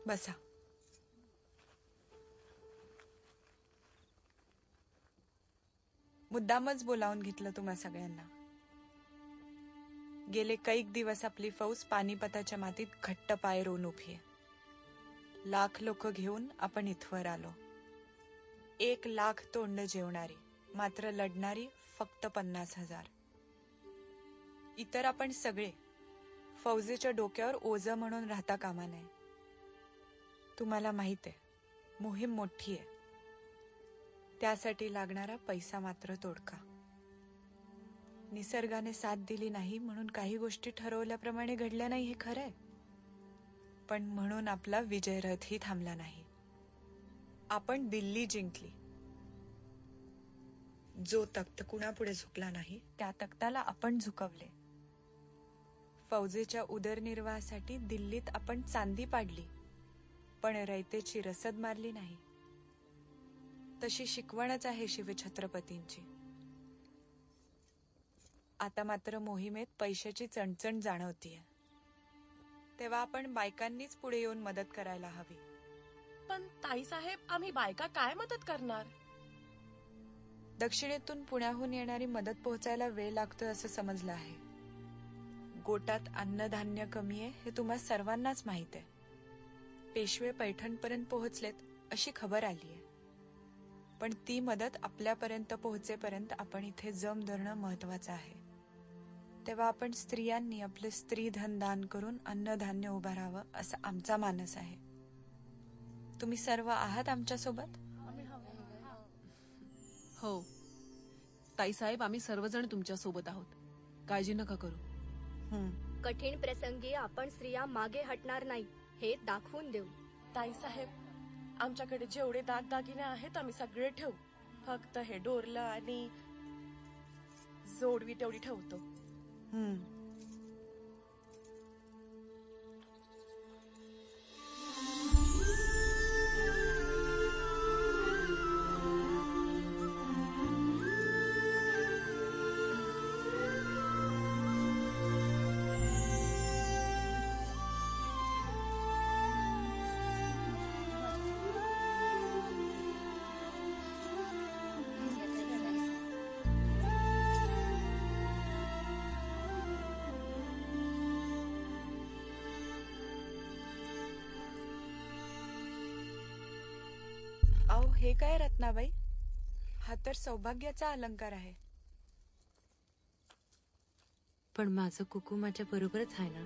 बसा. मुद्दामच बोलावून घेतलं तुम्हा सगळ्यांना. गेले कैक दिवस आपली फौज पानिपताच्या मातीत घट्ट पाय रोवून उभी आहे. लाख लोक घेऊन आपण इथवर आलो. 1,00,000 तोंड जेवणारी, मात्र लढणारी फक्त 50,000. इतर आपण सगळे फौजेच्या डोक्यावर ओझं म्हणून राहता कामा नये. तुम्हाला माहित आहे, मोहीम मोठी आहे. त्यासाठी लागणारा पैसा मात्र तोडका. निसर्गाने साथ दिली नाही म्हणून काही गोष्टी ठरवल्याप्रमाणे घडल्या नाही हे खरंय, पण म्हणून आपला विजय रथही थांबला नाही. आपण दिल्ली जिंकली. जो तख्त कुणापुढे झुकला नाही त्या तख्ताला आपण झुकवले. फौजेच्या उदरनिर्वाहासाठी दिल्लीत आपण चांदी पाडली, पण रयतेची रसद मारली नाही. तशी शिकवणच आहे शिवछत्रपतींची. आता मात्र मोहिमेत पैशाची चणचण जाणवतीये. तेव्हा आपण बायकांनीच पुढे येऊन मदत करायला हवी. पण ताईसाहेब, आम्ही बायका काय मदत करणार? दक्षिणेतून पुण्याहून येणारी मदत पोहोचायला वेळ लागतोय असं समजलं आहे. गोटात अन्नधान्य कमी आहे हे तुम्हा सर्वांनाच माहित आहे. पेशवे पैठणपर्यंत पोहोचलेत अशी खबर आली आहे. पण ती मदत आपल्यापर्यंत पोहोचेपर्यंत आपण इथे जम धरणं महत्वाचं आहे. तेव्हा आपण स्त्रियांनी आपले स्त्रीधन दान करून अन्नधान्य उभारावं असं आमचा मानस आहे. तुम्ही सर्व आहात आमच्यासोबत? हो ताईसाहेब, आम्ही सर्वजण तुमच्या सोबत आहोत. काळजी नका करू. कठीण प्रसंगी आपण स्त्रिया मागे हटणार नाही हे दाखवून देऊ. ताईसाहेब, आमच्याकडे जेवढे दागदागिने आहेत आम्ही सगळे ठेवू. फक्त हे डोरलं आणि जोडवी तेवढी ठेवतो. अहो, हे काय रत्नाबाई? हा तर सौभाग्याचा अलंकार आहे. पण माझं कुकू माझ्या बरोबरच आहे ना.